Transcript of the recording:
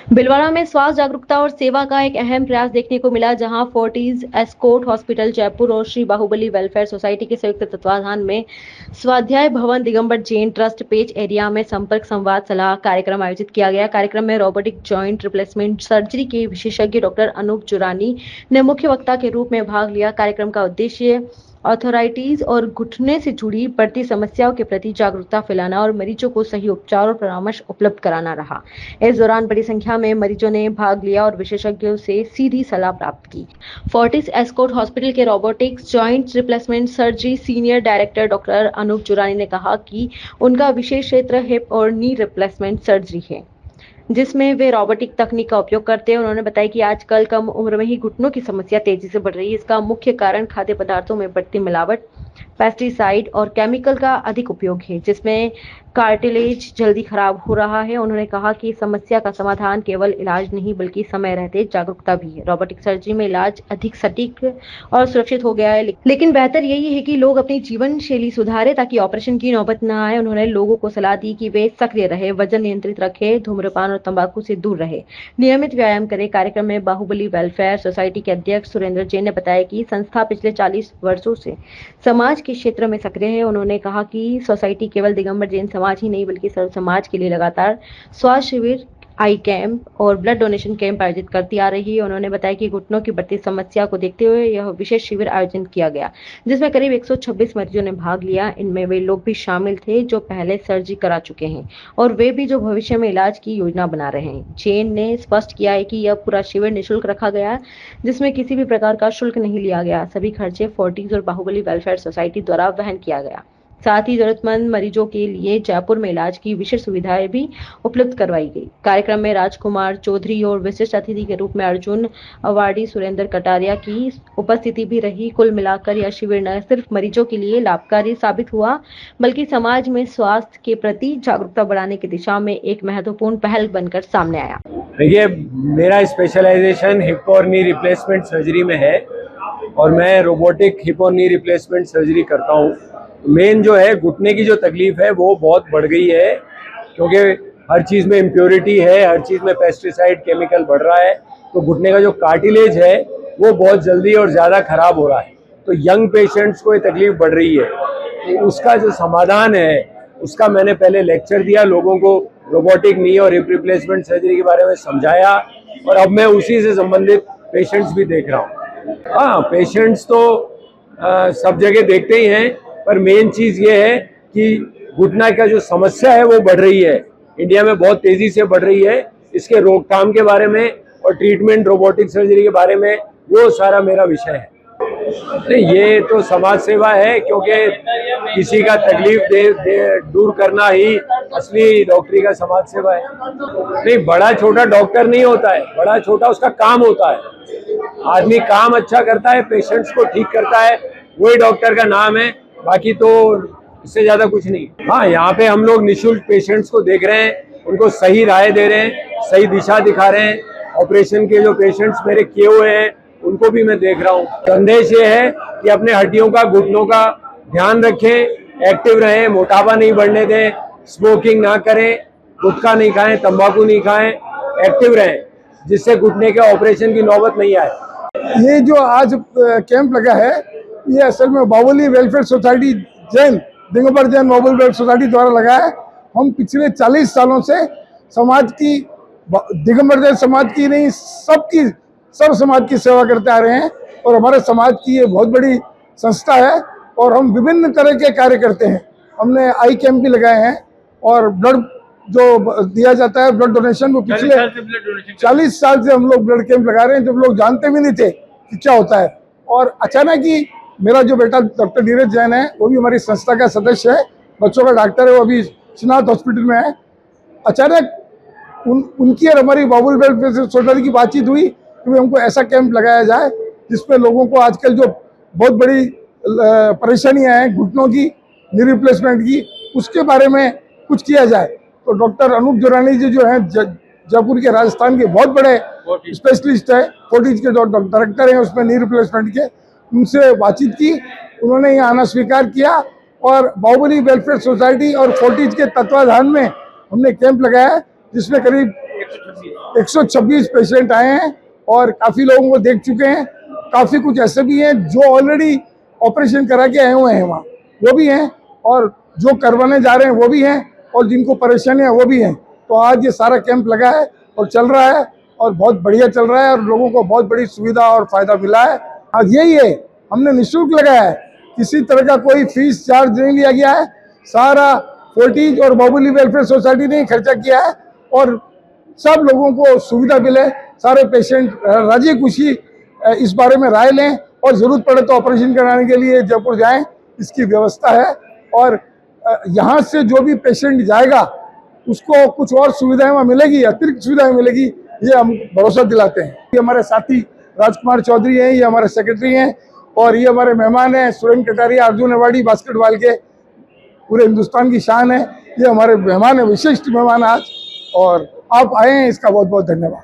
भिलवाड़ा में स्वास्थ्य जागरूकता और सेवा का एक अहम प्रयास देखने को मिला, जहां फोर्टिस एस्कॉर्ट हॉस्पिटल जयपुर और श्री बाहुबली वेलफेयर सोसाइटी के संयुक्त तत्वाधान में स्वाध्याय भवन Digambar Jain trust page area में संपर्क संवाद सलाह कार्यक्रम आयोजित किया गया। कार्यक्रम में रोबोटिक जॉइंट रिप्लेसमेंट सर्जरी के विशेषज्ञ डॉक्टर अनूप जुरानी ने मुख्य वक्ता के रूप में भाग लिया। कार्यक्रम का उद्देश्य ऑर्थराइटिस और घुटने से जुड़ी बढ़ती समस्याओं के प्रति जागरूकता फैलाना और मरीजों को सही उपचार और परामर्श उपलब्ध कराना रहा। इस दौरान बड़ी संख्या में मरीजों ने भाग लिया और विशेषज्ञों से सीधी सलाह प्राप्त की। फोर्टिस एस्कॉर्ट हॉस्पिटल के robotics joint replacement surgery senior director doctor Anoop Jurani ने कहा कि उनका विशेष क्षेत्र हिप और नी रिप्लेसमेंट सर्जरी है, जिसमें वे रोबोटिक तकनीक का उपयोग करते हैं। उन्होंने बताया कि आजकल कम उम्र में ही घुटनों की समस्या तेजी से बढ़ रही है। इसका मुख्य कारण खाद्य पदार्थों में बढ़ती मिलावट, पेस्टिसाइड और केमिकल का अधिक उपयोग है, जिसमें कार्टिलेज जल्दी खराब हो रहा है। उन्होंने कहा कि समस्या का समाधान केवल इलाज नहीं बल्कि समय रहते जागरूकता भी है। रोबोटिक सर्जरी में इलाज अधिक सटीक और सुरक्षित हो गया है, लेकिन बेहतर यही है कि लोग अपनी जीवन शैली सुधारें ताकि ऑपरेशन की नौबत न आए। उन्होंने लोगों को सलाह दी कि वे सक्रिय रहे, वजन नियंत्रित रखें, धूम्रपान और तंबाकू से दूर रहे, नियमित व्यायाम करें। कार्यक्रम में बाहुबली वेलफेयर सोसाइटी के अध्यक्ष सुरेंद्र जैन ने बताया कि संस्था पिछले 40 वर्षों से समाज के क्षेत्र में सक्रिय है। उन्होंने कहा कि सोसाइटी केवल दिगंबर जैन समाज ही नहीं बल्कि सर्व समाज के लिए लगातार स्वास्थ्य शिविर, आई कैंप और ब्लड डोनेशन कैंप आयोजित करती आ रही है। उन्होंने बताया कि घुटनों की बढ़ती समस्या को देखते हुए यह विशेष शिविर आयोजित किया गया, जिसमें करीब 126 मरीजों ने भाग लिया। इनमें वे लोग भी शामिल थे जो पहले सर्जरी करा चुके हैं और वे भी जो भविष्य में इलाज की योजना बना रहे हैं। जैन ने स्पष्ट किया है कि यह पूरा शिविर निःशुल्क रखा गया, जिसमें किसी भी प्रकार का शुल्क नहीं लिया गया। सभी खर्चे फोर्टिस और बाहुबली वेलफेयर सोसाइटी द्वारा वहन किया गया। साथ ही जरूरतमंद मरीजों के लिए जयपुर में इलाज की विशेष सुविधाएं भी उपलब्ध करवाई गई। कार्यक्रम में राजकुमार चौधरी और विशिष्ट अतिथि के रूप में अर्जुन अवार्डी सुरेंद्र कटारिया की उपस्थिति भी रही। कुल मिलाकर यह शिविर न सिर्फ मरीजों के लिए लाभकारी साबित हुआ बल्कि समाज में स्वास्थ्य के प्रति जागरूकता बढ़ाने की दिशा में एक महत्वपूर्ण पहल बनकर सामने आया। देखिए, मेरा स्पेशलाइजेशन हिप और नी रिप्लेसमेंट सर्जरी में है और मैं रोबोटिक हिप और नी रिप्लेसमेंट सर्जरी करता हूँ। मेन जो है घुटने की जो तकलीफ है वो बहुत बढ़ गई है, क्योंकि हर चीज़ में इम्प्योरिटी है, हर चीज़ में पेस्टिसाइड केमिकल बढ़ रहा है, तो घुटने का जो कार्टिलेज है वो बहुत जल्दी और ज़्यादा खराब हो रहा है। तो यंग पेशेंट्स को ये तकलीफ बढ़ रही है, तो उसका जो समाधान है उसका मैंने पहले लेक्चर दिया, लोगों को रोबोटिक नी और हिप रिप्लेसमेंट सर्जरी के बारे में समझाया और अब मैं उसी से संबंधित पेशेंट्स भी देख रहा हूँ। हाँ, पेशेंट्स तो सब जगह देखते ही हैं, पर मेन चीज़ ये है कि घुटना का जो समस्या है वो बढ़ रही है, इंडिया में बहुत तेज़ी से बढ़ रही है। इसके रोकथाम के बारे में और ट्रीटमेंट रोबोटिक सर्जरी के बारे में वो सारा मेरा विषय है। नहीं, ये तो समाज सेवा है, क्योंकि किसी का तकलीफ दूर करना ही असली डॉक्टरी का समाज सेवा है। नहीं, बड़ा छोटा डॉक्टर नहीं होता है, बड़ा छोटा उसका काम होता है। आदमी काम अच्छा करता है, पेशेंट्स को ठीक करता है, वही डॉक्टर का नाम है, बाकी तो इससे ज़्यादा कुछ नहीं। हाँ, यहाँ पे हम लोग निःशुल्क पेशेंट्स को देख रहे हैं, उनको सही राय दे रहे हैं, सही दिशा दिखा रहे हैं। ऑपरेशन के जो पेशेंट्स मेरे किए हुए हैं उनको भी मैं देख रहा हूँ। संदेश ये है कि अपने हड्डियों का, घुटनों का ध्यान रखें, एक्टिव रहें, मोटापा नहीं बढ़ने दें, स्मोकिंग ना करें, गुटखा नहीं खाएं, तंबाकू नहीं खाएं, एक्टिव रहें, जिससे घुटने के ऑपरेशन की नौबत नहीं आए। ये जो आज कैंप लगा है, ये असल में Bahubali welfare society Jain, Digambar Jain Bahubali welfare society द्वारा लगा है। हम पिछले 40 सालों से समाज की, दिगंबर जैन समाज की नहीं, सबकी, सब समाज की सेवा करते आ रहे हैं और हमारे समाज की ये बहुत बड़ी संस्था है और हम विभिन्न तरह के कार्य करते हैं। हमने आई कैंप भी लगाए हैं और ब्लड जो दिया जाता है, ब्लड डोनेशन, वो पिछले 40 साल से हम लोग ब्लड कैंप लगा रहे हैं, जब लोग जानते भी नहीं थे कि क्या होता है। और अचानक ही मेरा जो बेटा डॉक्टर नीरज जैन है, वो भी हमारी संस्था का सदस्य है, बच्चों का डॉक्टर है, वो अभी श्रीनाथ हॉस्पिटल में है। अचानक उनकी और हमारी बाहुबली वेलफेयर सोसाइटी की बातचीत हुई कि हमको ऐसा कैंप लगाया जाए जिसमें लोगों को आजकल जो बहुत बड़ी परेशानियां हैं घुटनों की, नी रिप्लेसमेंट की, उसके बारे में कुछ किया जाए। तो डॉक्टर अनूप जुरानी जी जो हैं, जयपुर के, राजस्थान के बहुत बड़े स्पेशलिस्ट है, फोर्टिस के जो डायरेक्टर हैं उसमें नी रिप्लेसमेंट के, उनसे बातचीत की, उन्होंने यहाँ आना स्वीकार किया और बाहुबली वेलफेयर सोसाइटी और फोर्टिस के तत्वाधान में हमने कैंप लगाया, जिसमें करीब 126 पेशेंट आए हैं और काफ़ी लोगों को देख चुके हैं। काफ़ी कुछ ऐसे भी हैं जो ऑलरेडी ऑपरेशन करा के आए हुए हैं वहाँ, वो भी हैं, और जो करवाने जा रहे हैं वो भी हैं, और जिनको परेशानी है वो भी हैं। तो आज ये सारा कैंप लगा है और चल रहा है और बहुत बढ़िया चल रहा है और लोगों को बहुत बड़ी सुविधा और फायदा मिला है। आज यही है, हमने निःशुल्क लगाया है, किसी तरह का कोई फीस चार्ज नहीं लिया गया है। सारा फोर्टिज और बाहुबली वेलफेयर सोसाइटी ने खर्चा किया है और सब लोगों को सुविधा मिले। सारे पेशेंट राजी खुशी इस बारे में राय लें और ज़रूरत पड़े तो ऑपरेशन कराने के लिए जयपुर जाएं, इसकी व्यवस्था है। और यहाँ से जो भी पेशेंट जाएगा उसको कुछ और सुविधाएं वहाँ मिलेगी, अतिरिक्त सुविधाएं मिलेगी, ये हम भरोसा दिलाते हैं। ये हमारे साथी राजकुमार चौधरी हैं, ये हमारे सेक्रेटरी हैं, और ये हमारे मेहमान हैं सुरेंद्र कटारिया, अर्जुन अवार्डी बास्केटबॉल के, पूरे हिंदुस्तान की शान है। ये हमारे मेहमान है, विशिष्ट मेहमान आज, और आप आए हैं, इसका बहुत बहुत धन्यवाद।